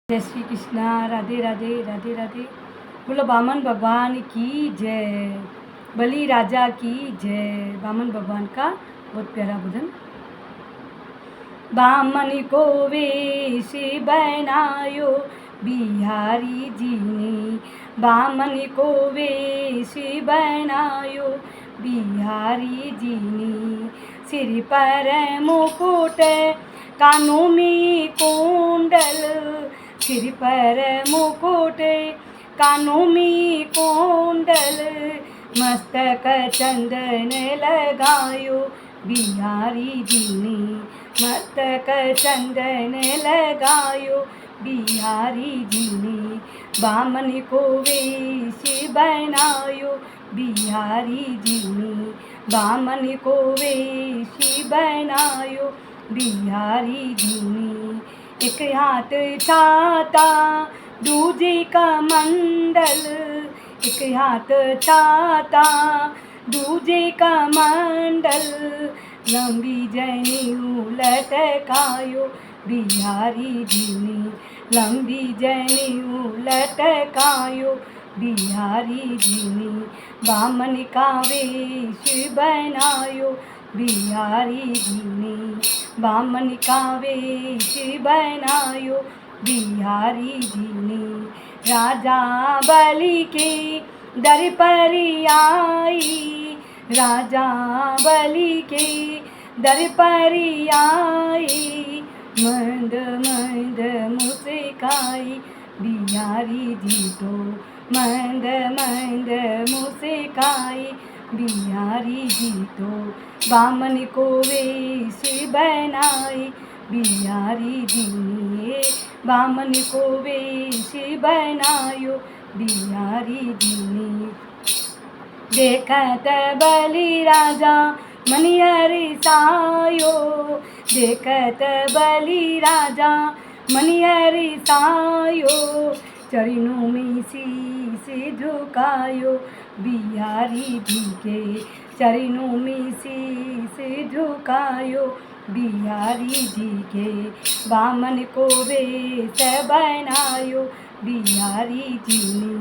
जय श्री कृष्णा। राधे राधे राधे राधे। बोलो बामन भगवान की जय, बलि राजा की जय। बामन भगवान का बहुत प्यारा भजन। बामन को वेश बनायो बिहारी जी ने, बामन को वेश बनायो बिहारी जी ने। सिर पर मुकुट कानों में कुंडल, सिर पर मुकुट कानों में कुंडल, मस्तक चंदन लगायो बिहारी जी ने, मस्तक चंदन लगायो बिहारी जी ने। बामन को वेश बनायो बिहारी जी ने, बामन को वेश बनायो बिहारी जी ने। एक हाथ छाता दूजे का मंडल, एक हाथ छाता दूजे का मंडल, लंबी जनेऊ लटकायो बिहारी जी ने, लंबी जनेऊ लटकायो बिहारी जी ने। बामन का वेश बनायो बिहारी जी ने, बामन का वेश बनायो बिहारी जी ने। राजा बलि के दर पर आई, राजा बलि के दर पर आई, मंद मंद मुस्काई बिहारी जी तो, मंद मंद मुस्काई बिहारी जी तो। बामन को वेश बनाई बिहारी जी ने, बामन को वेश बनायो बिहारी जी ने। देखत बलि राजा मन हर्षायो, देखत बलि राजा मन हर्षायो, चरणों में शीश झुकायो बिहारी जी के, चरणों में शीश झुकायो बिहारी जी के। बामन को वेश बनायो बिहारी जी ने,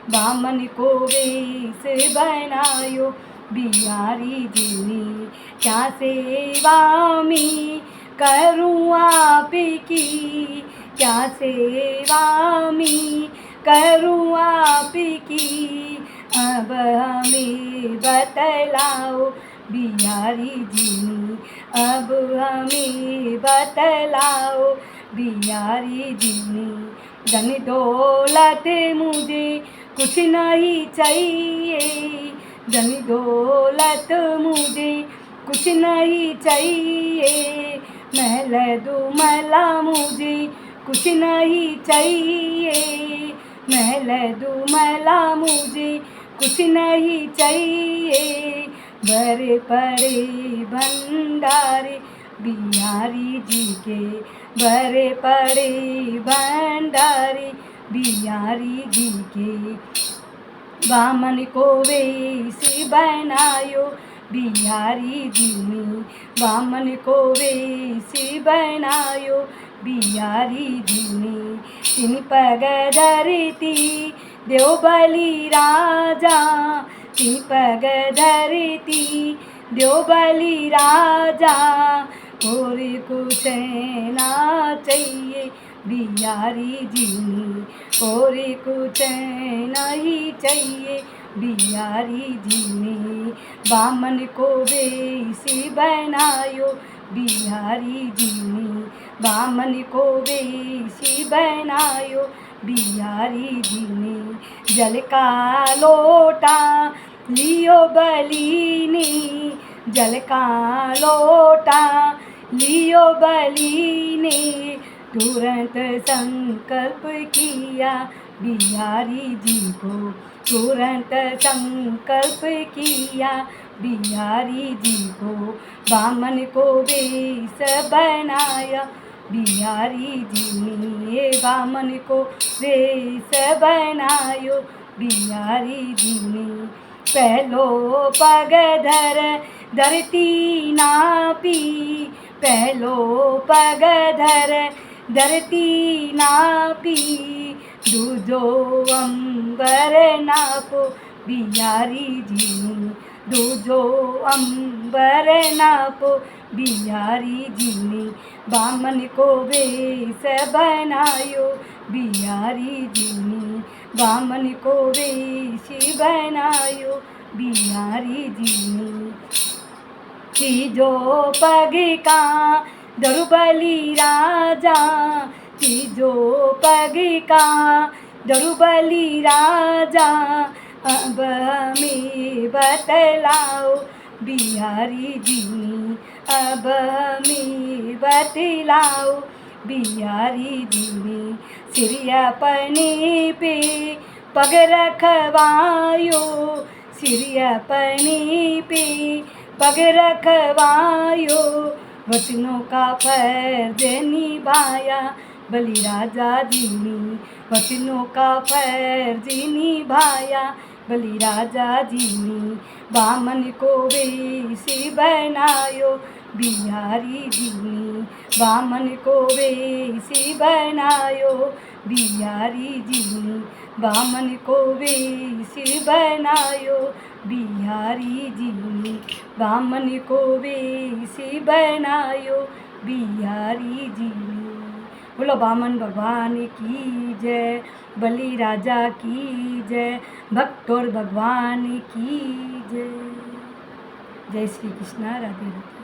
बामन को वेश बनायो बिहारी जी ने। क्या सेवा में करूँ आपकी, क्या सेवा में करूँ आपकी, अब हमें बतलाओ बिहारी जी ने, अब हमें बतलाओ बिहारी जी ने। धन दौलत मुझे कुछ नहीं चाहिए, धन दौलत मुझे कुछ नहीं चाहिए, महल दुमला मुझे कुछ नहीं चाहिए, महल दुमला मुझे कुछ नहीं चाहिए, भरे पड़े भंडारे बिहारी जी के, भरे पड़े भंडारे बिहारी जी के। बामन को वेश बनायो बिहारी जी ने, बामन को वेश बनायो बिहारी जी ने। तीन पग धरती देव बलि राजा, तीन पग धरती देव बलि राजा, और कुछ ना चाहिए बिहारी जी ने, और कुछ नहीं चाहिए बिहारी जी ने। बामन को वेश बनायो बिहारी जी ने, बामन को वेश बनायो बिहारी जी ने। जल का लोटा लियो बलि ने, जल का लोटा लियो बलि ने, तुरंत संकल्प किया बिहारी जी को, तुरंत संकल्प किया बिहारी जी को। बामन को वेश बनाया बिहारी जी ने, बामन को वेश बनायो बिहारी जी ने। पहलो पग धरती नापी, पहलो पग धरती नापी दूजो अंबर नापो बिहारी जीनी दूजो अंबर नापो बिहारी जीनी बामन को वेश बनायो बिहारी जीनी बामन को वेश बनायो बिहारी जीनी तीजो पग का दरुबली राजा तीजो पग का दरुबली राजा अब हमें बतलाओ बिहारी जीनी अब हमें बतलाओ बिहारी जीनी सिर अपने पे पग रखवायो सिर अपने पे पग रखवायो वचनों का फर्ज निभाया बलि राजा जी ने वचनों का फर्ज निभाया बलि राजा जी ने बामन को वेश बनायो बिहारी जी ने बामन को वेश बनायो बिहारी जी ने बामन को वेश बनायो बिहारी जी ने बामन को वेश बनायो बिहारी जी ने। बोलो बामन भगवान की जय, बलि राजा की जय, भक्त और भगवान की जय। जय श्री कृष्ण, राधे राधे।